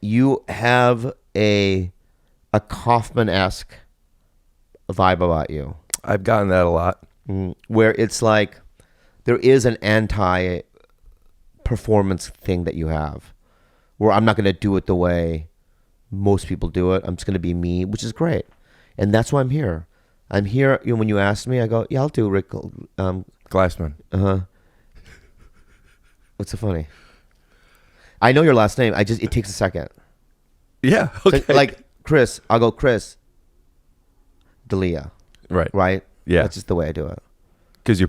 you have a Kaufman-esque vibe about you. I've gotten that a lot. Where it's like there is an anti-performance thing that you have, where I'm not going to do it the way most people do it. I'm just going to be me, which is great, and that's why I'm here. I'm here. When you asked me, I go, yeah, I'll do Rick Glassman. What's so funny? I know your last name. It takes a second. Yeah. Okay. So, like Chris, I'll go Chris D'Elia. Right. Yeah. That's just the way I do it. Because you're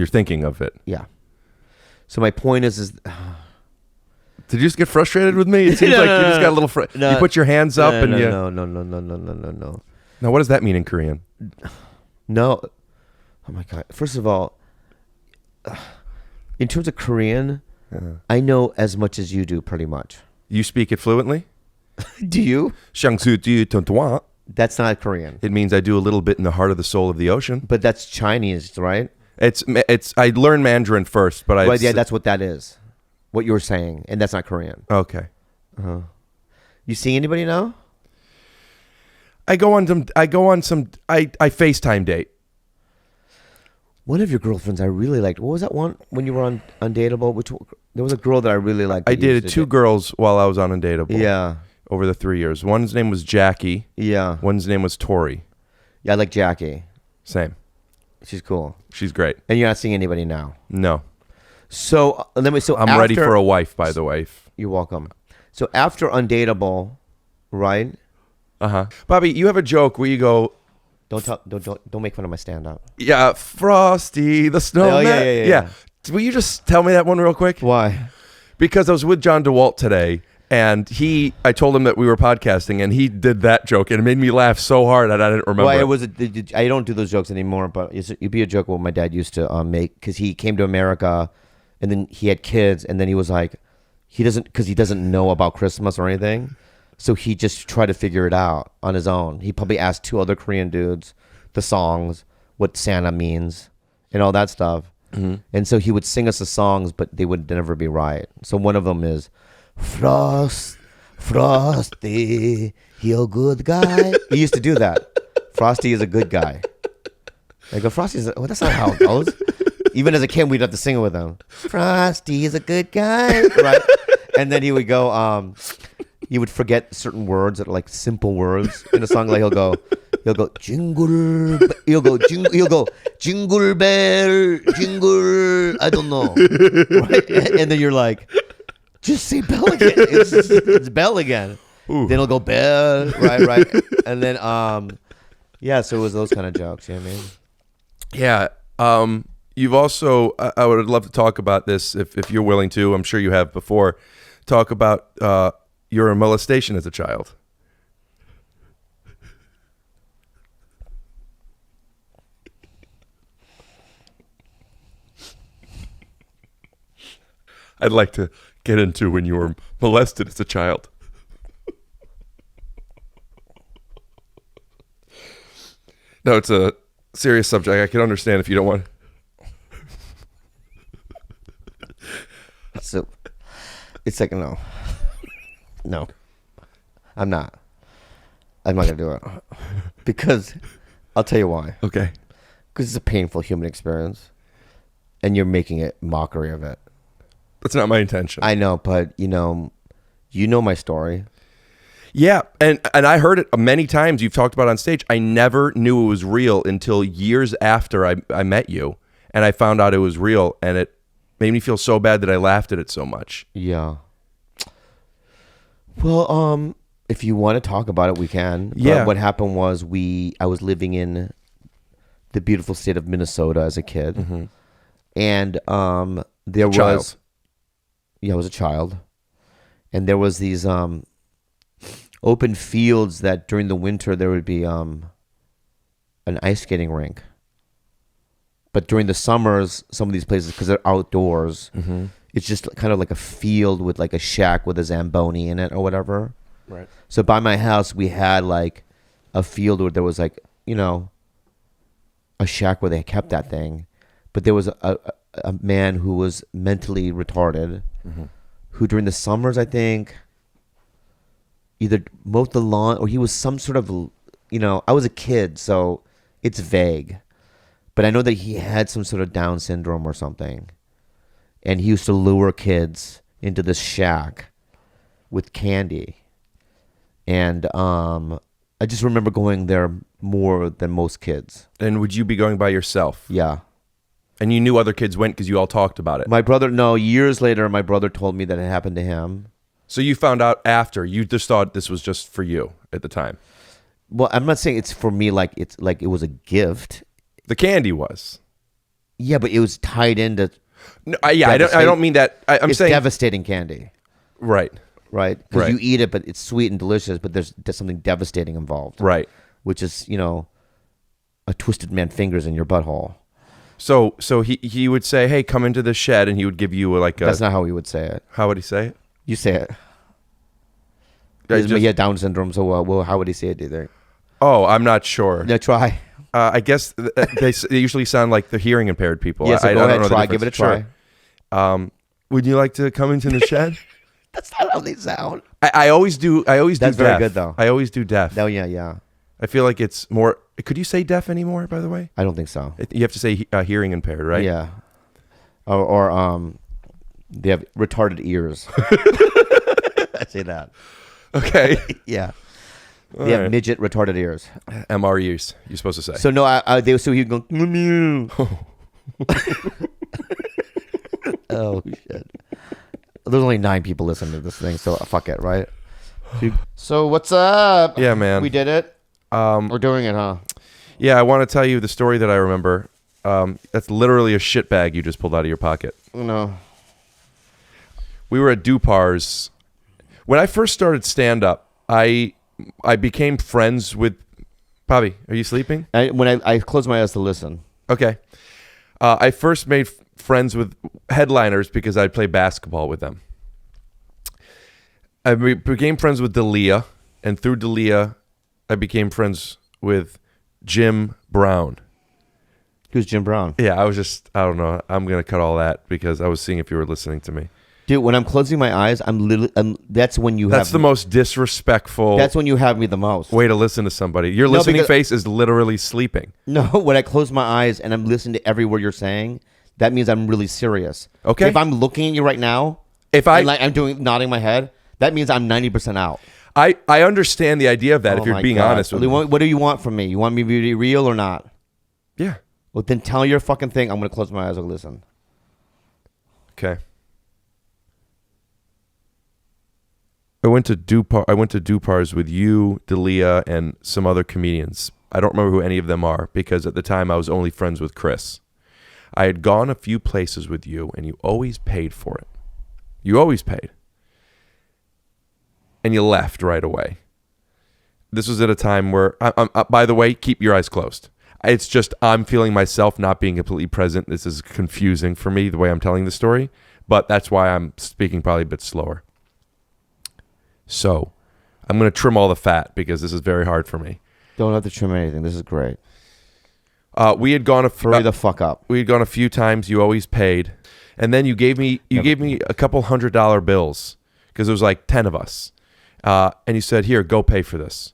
thinking of it. Yeah. So my point is did you just get frustrated with me? It seems like you just got a little you put your hands up and you... No. Now, what does that mean in Korean? No. Oh my God. First of all, in terms of Korean, I know as much as you do, pretty much. You speak it fluently? Do you? That's not Korean. It means I do a little bit in the heart of the soul of the ocean. But that's Chinese, right? It's. I learned Mandarin first, but Right, yeah, that's what that is. What you were saying, and that's not Korean. Okay. You see anybody now? I FaceTime date. One of your girlfriends I really liked. What was that one when you were on Undateable? There was a girl that I really liked. I dated two girls while I was on Undateable. Yeah. Over the 3 years. One's name was Jackie. Yeah. One's name was Tori. Yeah, I like Jackie. Same. She's cool. She's great. And you're not seeing anybody now? No. So I'm ready for a wife, by the way. You're welcome. So after Undateable, right? Bobby, you have a joke where you go, Don't make fun of my stand-up. yeah, Frosty the Snowman. Oh, yeah. Will you just tell me that one real quick? Why? Because I was with John DeWalt today, and I told him that we were podcasting, and he did that joke, and it made me laugh so hard that I didn't remember. Well, I don't do those jokes anymore, but it'd be a joke what my dad used to make, because he came to America, and then he had kids, and then he was like, he doesn't know about Christmas or anything, so he just tried to figure it out on his own. He probably asked two other Korean dudes the songs, what Santa means, and all that stuff. Mm-hmm. And so he would sing us the songs, but they would never be right. So one of them is, Frosty, he a good guy. He used to do that. Frosty is a good guy. I go, Frosty's that's not how it goes. Even as a kid, we'd have to sing it with him. Frosty is a good guy. Right? And then he would go, he would forget certain words that are like simple words in a song. Like he'll go jingle bell, jingle, I don't know. Right? And then you're like, just say bell again. It's bell again. Ooh. Then he'll go bell, right. And then yeah, so it was those kind of jokes, you know what I mean? Yeah. You've also I would love to talk about this if you're willing to. I'm sure you have before. Talk about your molestation as a child. I'd like to get into when you were molested as a child. No, it's a serious subject. I can understand if you don't want. So it's like no, I'm not gonna do it because I'll tell you why. Okay. Because it's a painful human experience, and you're making it mockery of it. That's not my intention. I know, but you know my story. Yeah, and I heard it many times. You've talked about it on stage. I never knew it was real until years after I met you, and I found out it was real, and it made me feel so bad that I laughed at it so much. Yeah. Well, if you want to talk about it, we can. Yeah. But what happened was I was living in the beautiful state of Minnesota as a kid, mm-hmm. and there was. Yeah, I was a child, and there was these open fields that during the winter there would be an ice skating rink. But during the summers, some of these places, because they're outdoors, mm-hmm. it's just kind of like a field with like a shack with a Zamboni in it or whatever. Right. So by my house, we had like a field where there was like, a shack where they kept that thing. But there was a man who was mentally retarded, mm-hmm. who during the summers, I think, either mowed the lawn or he was some sort of, I was a kid, so it's vague. But I know that he had some sort of Down syndrome or something. And he used to lure kids into this shack with candy. And I just remember going there more than most kids. And would you be going by yourself? Yeah. And you knew other kids went because you all talked about it. My brother, no, years later, my brother told me that it happened to him. So you found out after. You just thought this was just for you at the time. Well, I'm not saying it's for me like it was a gift. The candy was. Yeah, but it was tied into. No, I don't mean that. I'm saying devastating candy. Right. Right. Because Right. you eat it, but it's sweet and delicious. But there's something devastating involved. Right. Which is a twisted man fingers in your butthole. So he would say, "Hey, come into the shed," and he would give you like a. That's not how he would say it. How would he say it? You say it. He had Down syndrome, so well, how would he say it? Do you think? Oh, I'm not sure. Yeah, try. I guess they usually sound like the hearing impaired people. Yeah, so I go don't ahead, know the try. difference. Give it a try. Sure. Would you like to come into the shed? That's not how they sound. I always do. That's do very deaf. good, though. I always do deaf. No, yeah. I feel like it's more. Could you say deaf anymore? By the way, I don't think so. you have to say hearing impaired, right? Yeah. Or they have retarded ears. I say that. Okay. Yeah. All They have right. midget retarded ears. MRUs. You're supposed to say. So no, he'd go. Mew. Oh shit. There's only 9 people listening to this thing, so fuck it, right? So what's up? Yeah, man. We did it. We're doing it, huh? Yeah, I want to tell you the story that I remember. That's literally a shit bag you just pulled out of your pocket. No. We were at Dupar's. When I first started stand-up, I became friends with... Bobby, are you sleeping? When I close my eyes to listen. Okay. I first made friends with headliners because I'd play basketball with them. I became friends with Dalia, and through Dalia, I became friends with Jim Brown. Who's Jim Brown? Yeah, I don't know. I'm going to cut all that because I was seeing if you were listening to me. Dude, when I'm closing my eyes, that's when you That's have the most disrespectful That's when you have me the most. way to listen to somebody. Your No, listening because- face is literally sleeping. No, when I close my eyes and I'm listening to every word you're saying, that means I'm really serious. Okay. If I'm looking at you right now, If and I'm nodding my head, that means I'm 90% out. I understand the idea of that if Oh you're my being God. honest with me. What do you want from me? You want me to be real or not? Yeah. Well, then tell your fucking thing. I'm going to close my eyes and listen. Okay. I went to Dupar's with you, Dalia, and some other comedians. I don't remember who any of them are because at the time I was only friends with Chris. I had gone a few places with you, and you always paid for it. You always paid. And you left right away. This was at a time where, by the way, keep your eyes closed. It's just I'm feeling myself not being completely present. This is confusing for me, the way I'm telling the story. But that's why I'm speaking probably a bit slower. So I'm going to trim all the fat because this is very hard for me. Don't have to trim anything. This is great. We had gone Hurry the fuck up. We had gone a few times. You always paid. And then you gave me a couple $100 bills because there was like 10 of us. And you said, here, go pay for this.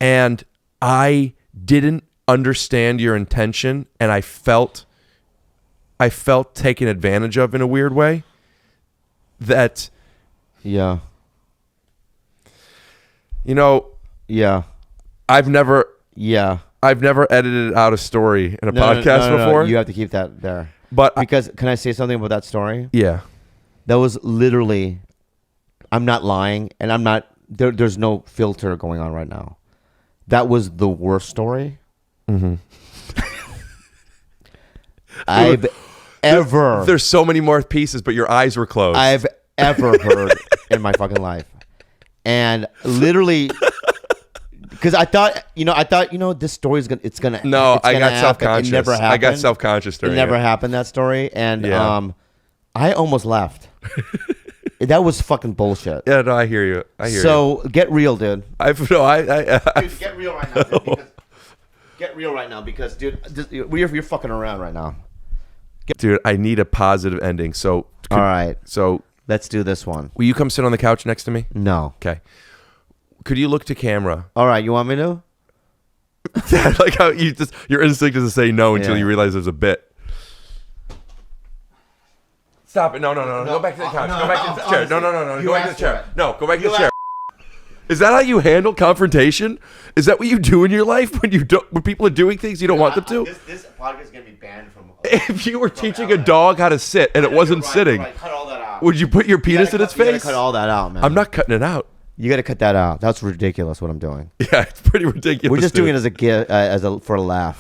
And I didn't understand your intention, and I felt taken advantage of in a weird way. That, Yeah. Yeah. I've never Yeah. edited out a story in a podcast before. You have to keep that there. But Because, can I say something about that story? yeah. That was literally, I'm not lying, and I'm not, there's no filter going on right now. That was the worst story I've ever. There's so many more pieces, but your eyes were closed. I've ever heard in my fucking life. And literally, because I thought, this story is it's gonna. No, it's I gonna got happen. self-conscious. It never happened. I got self-conscious during it. Never happened, that story. And Yeah. I almost left. That was fucking bullshit. Yeah, no, I hear you. So get real, dude. Dude, Get real right now. Dude, get real right now because, dude, you're fucking around right now. dude, I need a positive ending. So All right. So Let's do this one. Will you come sit on the couch next to me? No. Okay. Could you look to camera? All right, you want me to? I like how your instinct is to say no until you realize there's a bit. Stop it. No. Go back to the couch. Go back to the chair. No. Go back to the chair. No, go back to the chair. Is that how you handle confrontation? Is that what you do in your life when people are doing things you don't want them to? This podcast is going to be banned from... If you were teaching a dog how to sit and it wasn't sitting, cut all that out. would you put your penis in its face? You got to cut all that out, man. I'm not cutting it out. You got to cut that out. That's ridiculous what I'm doing. Yeah, it's pretty ridiculous. We're just doing it as a for a laugh.